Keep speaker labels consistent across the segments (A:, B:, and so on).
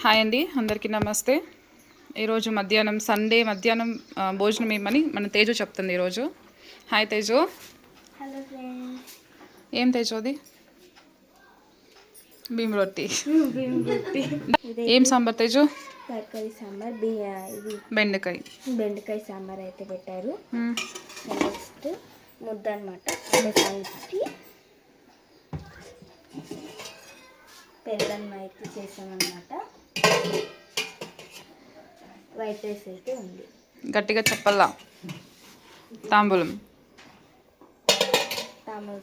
A: Hi అండి, అందరికీ నమస్తే. ఈరోజు మధ్యాహ్నం సండే మధ్యాహ్నం భోజనం ఏమని మన తేజు చెప్తుంది ఈరోజు. హాయ్ తేజు.
B: Hello friends.
A: ఏం తేజోది? భీమ్ రొట్టి. ఏం సాంబార్ తేజు?
B: తరకారీ సాంబార్, ఇది బెండకాయ సాంబార్ అయితే పెట్టారు. నెక్స్ట్ ముద్ద అనమాట, సంగటి పెరుగన్నం అయితే చేసామన్నమాట. వైట్ రైస్ అయితే ఉంది.
A: గట్టిగా చెప్పల్లా. తాంబూలం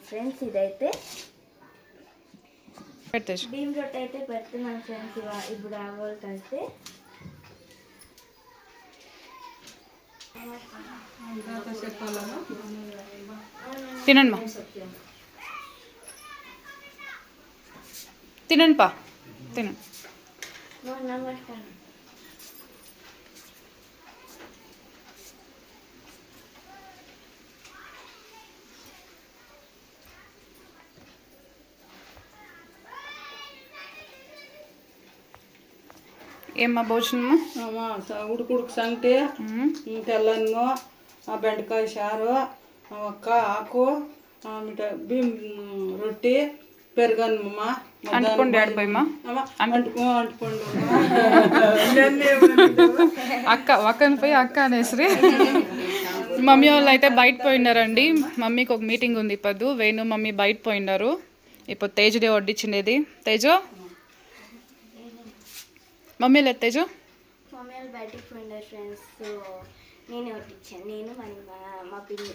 B: ఫ్రెండ్స్. ఇదైతే
A: పెట్టేసి
B: భీమ్ రొట్టె అయితే పెడుతున్నాను ఫ్రెండ్స్. ఇప్పుడు అవ్వాలంటే
A: తినండి మా, తినండి పా, తినండి.
B: నమస్కారం.
A: ఏమ్మా భోజనము?
C: ఉడుకుడుకు సంగటి, తెల్లన్నము, బెండకాయ చారు, ఒక్క ఆకు, భీమ్ రొట్టి, పెరుగన్నమా.
A: అంటుకోండి ఆడిపోయమ్మా.
C: అంటుకోండి
A: అక్క ఒక్కని పోయి అక్క అనేసి. మమ్మీ వాళ్ళు అయితే బయట పోయినారండి. మమ్మీకి ఒక మీటింగ్ ఉంది ఇప్పుడు. వేణు మమ్మీ బయట పోయినారు. ఇప్పుడు తేజుదే వడ్డించిండేది. తేజు మమ్మీ లేదు తేజు.
B: మమ్మీ వాళ్ళు బయటికి పోయినారు ఫ్రెండ్స్. సో నేనే వడ్డించాను, నేను మా పిల్లి.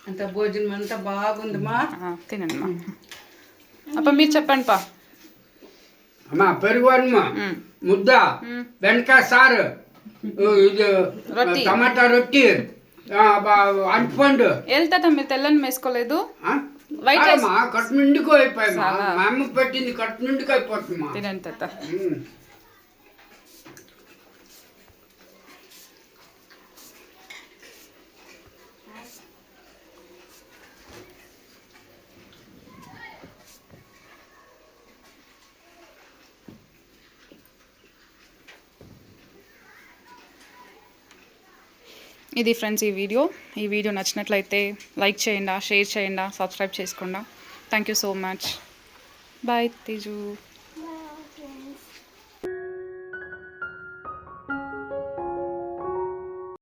C: అంత భోజనం అంతా బాగుందమ్మా.
A: తినండి మా. అప్ప మీరు చెప్పండి పా.
D: అమ్మా పెరుగు అన్నమా, ముద్ద, బెండకాయ సారు, టమాటా రొట్టి, అంటుపండు.
A: వెళ్తా మీరు తెల్లని వేసుకోలేదు.
D: కట్టు నిండుకు అయిపోయి మా అమ్మ పెట్టింది, కట్టు నిండుకు అయిపోతుందమ్మా.
A: తినండి తాత. ఇది ఫ్రెండ్స్ ఈ వీడియో నచ్చినట్లయితే లైక్ చేయండి, షేర్ చేయండి, సబ్స్క్రైబ్ చేసుకోండి. Thank you so much. Bye Teju.